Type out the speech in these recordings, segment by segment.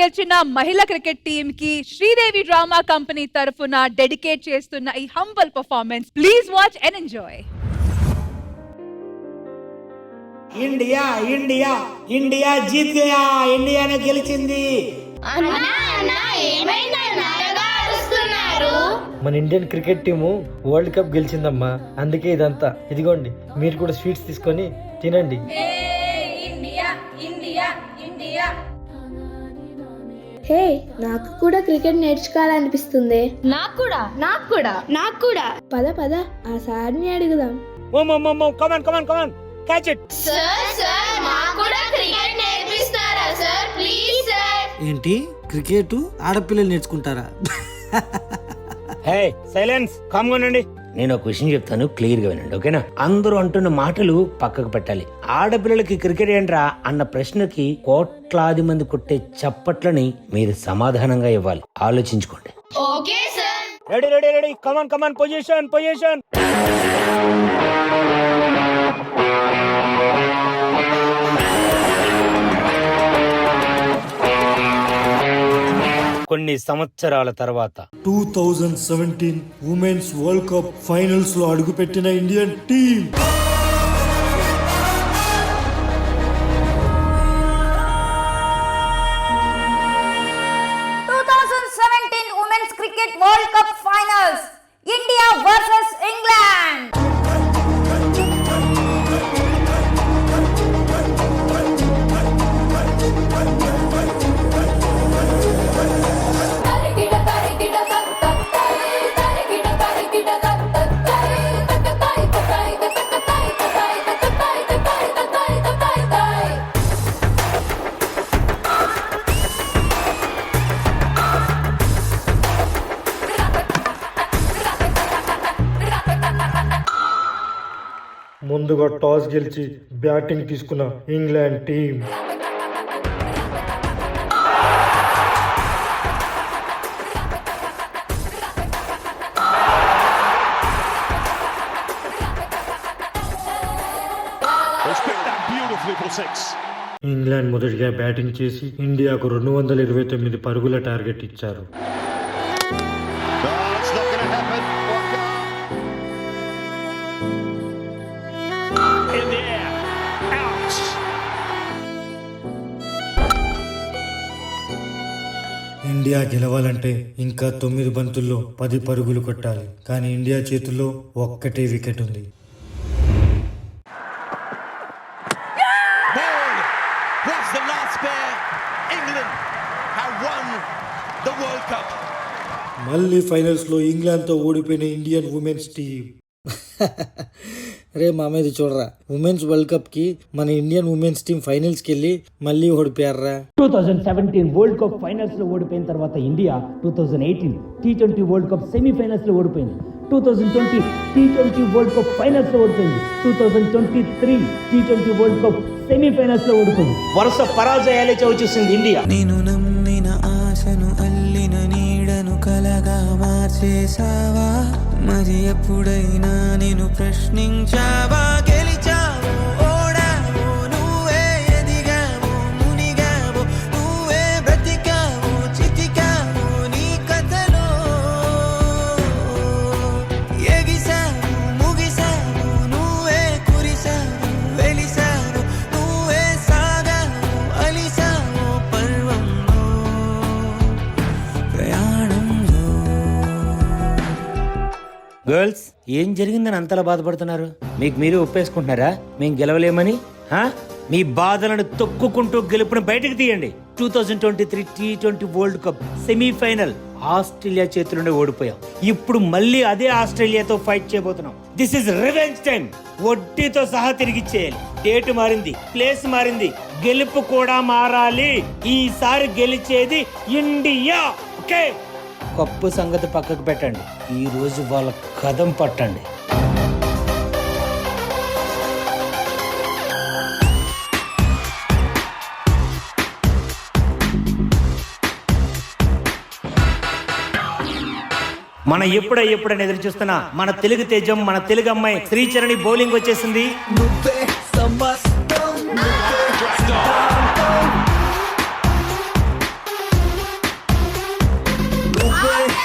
గెలిచిన మహిళా cricket team కి శ్రీదేవి డ్రామా కంపెనీ తరఫున డెడికేట్ చేస్తున్న ఈ humble performance. Please watch and enjoy. India India India జీత్ గయా, ఇండియానే గెలిచింది. మన Indian cricket team world cup గెలిచిందమ్మా, అందుకే ఇదంతా. ఇదిగోండి, మీరు కూడా స్వీట్స్ తీసుకొని తినండి. హే, నాకు కూడా క్రికెట్ నేర్చుకోవాలనిపిస్తుంది. నాకు కూడా పద పద ఆ సార్ని అడుగుదాం. Come on catch it. సార్ మాకు కూడా క్రికెట్ నేర్పిస్తారా సార్? Please sir. ఏంటి, క్రికెట్ ఆడపిల్లలు నేర్చుకుంటారా? హే సైలెన్స్, కామ్ గా ఉండండి. నేను ఒక విషయం చెప్తాను, క్లియర్ గా వినండి, ఓకేనా? అందరూ అంటున్న మాటలు పక్కకు పెట్టాలి. ఆడపిల్లలకి క్రికెట్ ఏంట్రా అన్న ప్రశ్నకి కోట్లాది మంది కొట్టే చప్పట్లని మీరు సమాధానంగా ఇవ్వాలి. ఆలోచించుకోండి. Okay sir. Ready come on position. కొన్ని సంవత్సరాల తర్వాత 2017 ఉమెన్స్ వరల్డ్ కప్ ఫైనల్స్ లో అడుగుపెట్టిన Indian team women's cricket world cup finals, India versus England. ముందుగా టాస్ గెలిచి బ్యాటింగ్ తీసుకున్న ఇంగ్లాండ్ టీం ఇంగ్లాండ్ మొదటిగా బ్యాటింగ్ చేసి ఇండియాకు 229 పరుగుల టార్గెట్ ఇచ్చారు. ఇండియా గెలవాలంటే ఇంకా 9 బంతుల్లో 10 పరుగులు కొట్టాలి. కానీ ఇండియా చేతుల్లో ఒక్కటే వికెట్ ఉంది. మళ్ళీ ఫైనల్స్ లో ఇంగ్లాండ్ తో ఓడిపోయిన ఇండియన్ ఉమెన్స్ టీం. రే మామేది చూడరా, ఉమెన్స్ వరల్డ్ కప్ కి మన ఇండియన్ ఉమెన్స్ టీం ఫైనల్స్ కి వెళ్ళి మళ్ళీ ఓడిపోయారా. 2017 వరల్డ్ కప్ ఫైనల్స్ లో ఓడిపోయిన తర్వాత India 2018 T20 world cup semifinals లో ఓడిపోయింది. 2020 T20 వరల్డ్ కప్ ఫైనల్స్ లో ఓడిపోయింది. 2023 T20 వరల్డ్ కప్ సెమీఫైనల్స్ లో ఓడిపోయింది. వరుస పరాజయాలే చవిచూసింది ఇండియా. నేను నమ్మిన ఆశను అల్లిన నీడను కలగా మార్చేసావా? మరి ఎప్పుడైనా నేను ప్రశ్నించావా? గెలిచావు ఓడావు, నువ్వే ఎదిగావు మునిగావు, నువ్వే బ్రతికావు చితికావు నీ కథలో. ఎగిసావు ముగిసావు, నువ్వే కురిసావు వెలిసావు, నువ్వే సాగావు అలిసావు పర్వంలో ప్రయాణంలో. గర్ల్స్, ఏం జరిగిందని అంతలా బాధపడుతున్నారు? మీకు మీరు ఒప్పేసుకుంటున్నారా మేము గెలవలేమని? మీ బాధలను తొక్కుకుంటూ గెలుపుని బయటకు తీయండి. 2023 T20 world cup semi-final Australia చేతుల్లోనే ఓడిపోయాం. ఇప్పుడు మళ్ళీ అదే ఆస్ట్రేలియాతో ఫైట్ చేయబోతున్నాం. This is revenge time. వడ్డీతో సహా తిరిగిచ్చేయాలి. డేట్ మారింది, ప్లేస్ మారింది, గెలుపు కూడా మారాలి. ఈసారి గెలిచేది ఇండియా. ఓకే, కప్పు సంగతి పక్కకు పెట్టండి, ఈ రోజు వాళ్ళ కదం పట్టండి. మన ఎప్పుడని ఎదురు చూస్తున్న మన తెలుగు తేజం, మన తెలుగు అమ్మాయి శ్రీచరణి బౌలింగ్ వచ్చేసింది.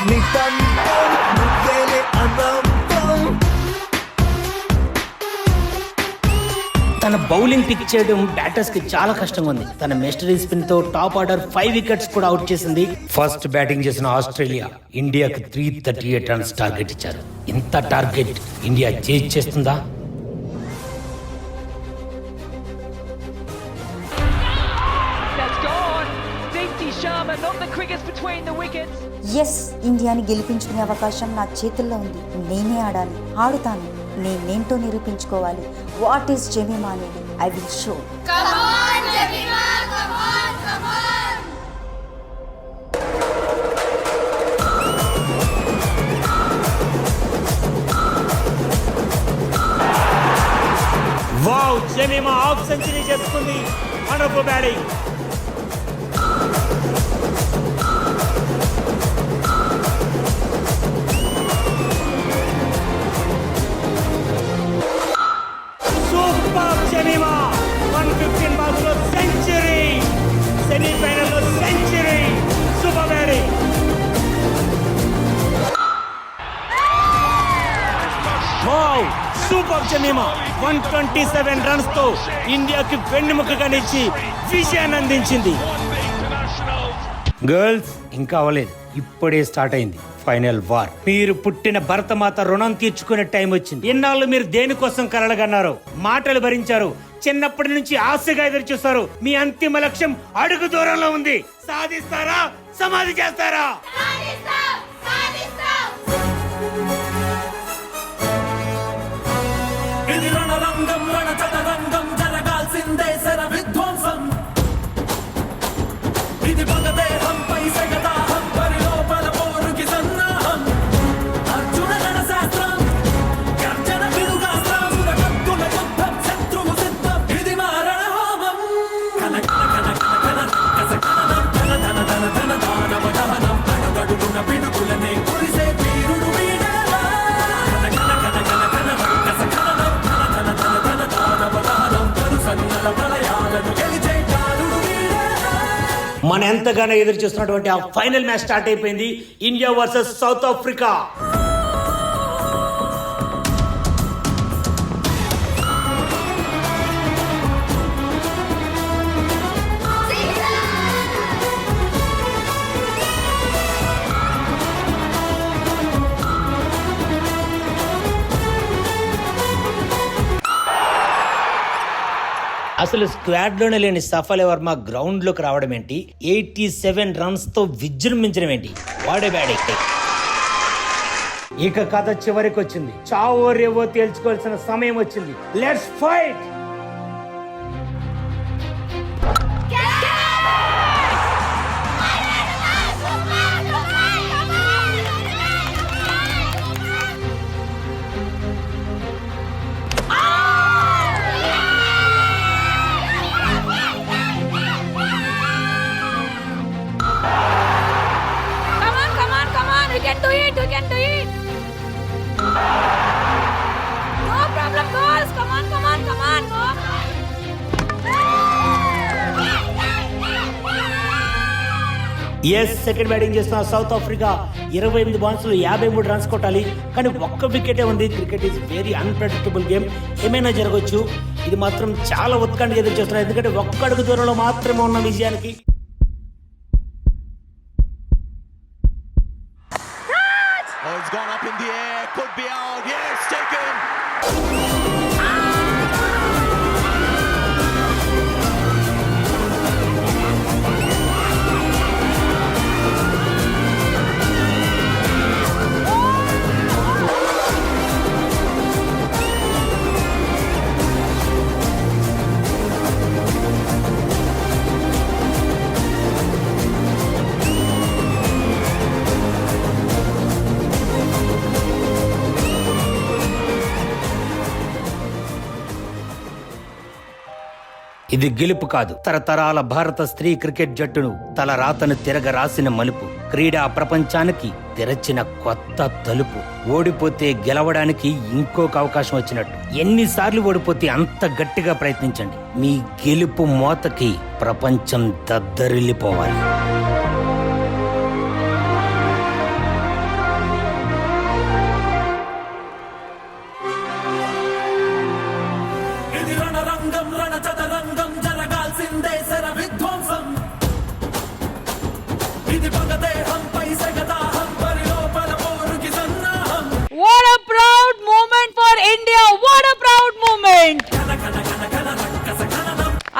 నితంతం నువ్వేలే అనంతం. తన బౌలింగ్ పిక్ చేయడం బ్యాటర్స్ కి చాలా కష్టంగా ఉంది. తన మిస్టరీ స్పిన్ తో టాప్ ఆర్డర్ 5 వికెట్స్ కూడా అవుట్ చేసింది. ఫస్ట్ బ్యాటింగ్ చేసిన ఆస్ట్రేలియా ఇండియాకి 338 రన్స్ టార్గెట్ ఇచ్చారు. ఇంత టార్గెట్ ఇండియా చేజ్ చేస్తుందా? ఎస్, ఇండియాని గెలిపించుకునే అవకాశం నా చేతుల్లో ఉంది. నేనే ఆడాలి, ఆడుతాను. నేనేంటో నిరూపించుకోవాలి. వాట్ ఈస్ జెమిమా అనేది I will show. Come on, Jemima, come on, come on. Wow, Jemima half century చేసుకుంది. Wonderful batting. Super Jemima, 115 balls లో సెంచరీ, సెమీఫైనల్ లో century. Super batting. Wow, super Jemima 127 runs తో ఇండియాకి వెన్నెముకగా నిలిచి విజయాన్ని అందించింది. Girls ఇంకా అవ్వలేదు, ఇప్పుడే స్టార్ట్ అయింది ఫైనల్ వార్. మీరు పుట్టిన భరతమాత రుణం తీర్చుకునే టైం వచ్చింది. ఇన్నాళ్ళు మీరు దేనికోసం కలలుగన్నారు, మాటలు భరించారు, చిన్నప్పటి నుంచి ఆశగా ఎదురు చూస్తారు. మీ అంతిమ లక్ష్యం అడుగు దూరంలో ఉంది. సాధిస్తారా, సమాధి చేస్తారా? ఇది రణరంగం, రణచదరంగం, జరగాల్సిందే శర విధ్వంసం. ఇది మగదేహంపై సగదాహం, పరిలోపల పోరుకి సన్నాహం. అర్జున గణశాస్త్రం, గర్జన పిడుగాస్త్రం, సురకత్తుల యుద్ధం, శత్రువు సిద్ధం. ఇది మారణ హోమం. కన కన కన కన కన కస కననం, ధన ధన ధన ధన దానవ దహనం. అడుగడుగున పిడుగులనే కురిసే వీరుడు వీడేలా. కన కన కన కన కన కస కననం, ధన ధన ధన ధన దానవ దహనం. కరుసన్నల ప్రళయాలను గెలిచే కారుడు వీడేలా. మన ఎంతగానో ఎదురు చూస్తున్నటువంటి ఆ ఫైనల్ మ్యాచ్ స్టార్ట్ అయిపోయింది. India versus south Africa. అసలు స్క్వాడ్ లోనే లేని సఫల్ వర్మ గ్రౌండ్ లోకి రావడం ఏంటి? 87 రన్స్ తో విజృంభించడం ఏంటి? వాడే బ్యాటింగ్. ఇక కథ చివరికి వచ్చింది. చావో రేవో తేల్చుకోవాల్సిన సమయం వచ్చింది. Let's fight. We can do it, we can do it. No problem, girls. Come on, come on, come on. No. Yes, second batting చేస్తున్న సౌత్ ఆఫ్రికా 28 బాల్స్ లో 53 రన్స్ కొట్టాలి. కానీ ఒక్క వికెటే ఉంది. Cricket is very unpredictable game. ఏమైనా జరగవచ్చు. ఇది మాత్రం చాలా ఉత్కంఠగా ఎదురు చూస్తున్నారు. ఎందుకంటే ఒక్క అడుగు దూరంలో మాత్రమే ఉన్న విజయానికి. Oh, it's gone up in the air, could be out. Yes, taken. ఇది గెలుపు కాదు, తరతరాల భారత స్త్రీ క్రికెట్ జట్టును తల రాతను తిరగ రాసిన మలుపు. క్రీడా ప్రపంచానికి తెరచిన కొత్త తలుపు. ఓడిపోతే గెలవడానికి ఇంకొక అవకాశం వచ్చినట్టు. ఎన్నిసార్లు ఓడిపోతే అంత గట్టిగా ప్రయత్నించండి. మీ గెలుపు మోతకి ప్రపంచం దద్దరిల్లిపోవాలి.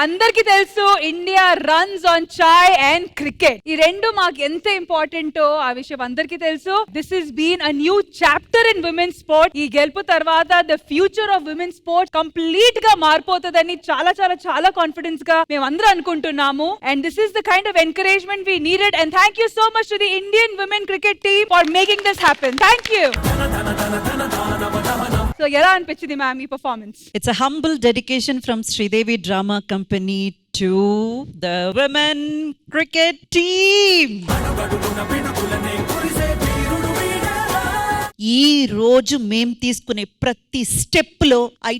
అందరికీ తెలుసు India runs on chai and cricket. ఈ రెండు మాకు ఎంత ఇంపార్టెంటో ఆ విషయం అందరికీ తెలుసు. This is been a new chapter in women sport. ఈ గెలుపు తర్వాత the future of women sport complete గా మారిపోతుందని చాలా చాలా చాలా కాన్ఫిడెన్స్ గా మేము అందరూ అనుకుంటున్నాము. And this is the kind of encouragement we needed. And thank you so much to the Indian women cricket team for making this happen. Thank you. So ఎలా అనిపించింది మ్యామ్ ఈ performance? It's a humble dedication from Sridevi Drama Company to the women cricket team. ఈ రోజు మేం తీసుకునే ప్రతి step లో I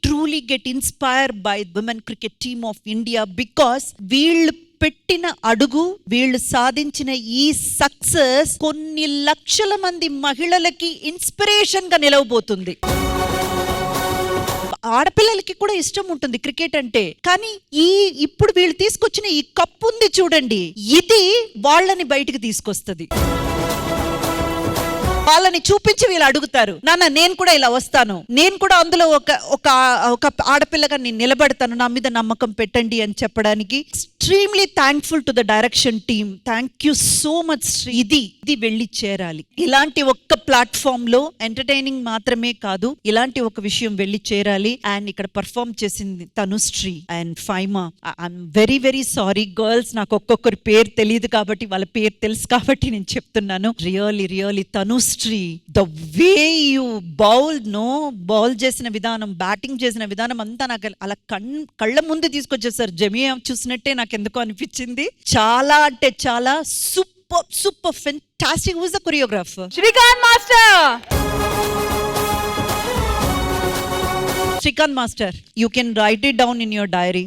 truly get inspire by women cricket team of India because వీళ్ళు పెట్టిన అడుగు, వీళ్ళు సాధించిన ఈ సక్సెస్ కొన్ని లక్షల మంది మహిళలకి ఇన్స్పిరేషన్ గా నిలవబోతుంది. ఆడపిల్లలకి కూడా ఇష్టం ఉంటుంది క్రికెట్ అంటే, కానీ ఇప్పుడు వీళ్ళు తీసుకొచ్చిన ఈ కప్ ఉంది చూడండి, ఇది వాళ్ళని బయటికి తీసుకొస్తుంది. వాళ్ళని చూపించి వీళ్ళు అడుగుతారు, నాన్న నేను కూడా ఇలా వస్తాను, నేను కూడా అందులో ఒక ఆడపిల్లగా నేను నిలబడతాను, నా మీద నమ్మకం పెట్టండి అని చెప్పడానికి extremely thankful to the direction team. Thank you so much. ఇది వెళ్ళి చేరాలి. ఇలాంటి ఒక్క ప్లాట్ఫామ్ లో ఎంటర్టైనింగ్ మాత్రమే కాదు, ఇలాంటి ఒక విషయం వెళ్ళి చేరాలి. అండ్ ఇక్కడ పర్ఫార్మ్ చేసింది Tanushree and Faima. I'm very sorry girls, నాకు ఒక్కొక్కరి పేరు తెలియదు కాబట్టి, వాళ్ళ పేరు తెలుసు కాబట్టి నేను చెప్తున్నాను. Really Tanushree, the way you bowl చేసిన విధానం, బ్యాటింగ్ చేసిన విధానం అంతా నాకు అలా కళ్ళ ముందు తీసుకొచ్చేసారు. జమియా చూసినట్టే నాకు ఎందుకో అనిపించింది. చాలా అంటే చాలా super fantastic. Who is the choreographer? Srikanth master. Srikanth master, you can write it down in your diary.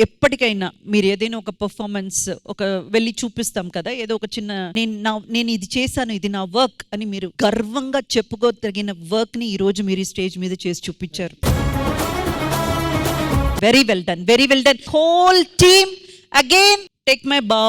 ఎప్పటికైనా మీరు ఏదైనా ఒక పర్ఫార్మెన్స్ వెళ్ళి చూపిస్తాం కదా, ఏదో ఒక చిన్న నేను ఇది చేశాను, ఇది నా వర్క్ అని మీరు గర్వంగా చెప్పుకోదగిన వర్క్ ని ఈ రోజు మీరు స్టేజ్ మీద చేసి చూపించారు. Very well done. Whole team again take my bow.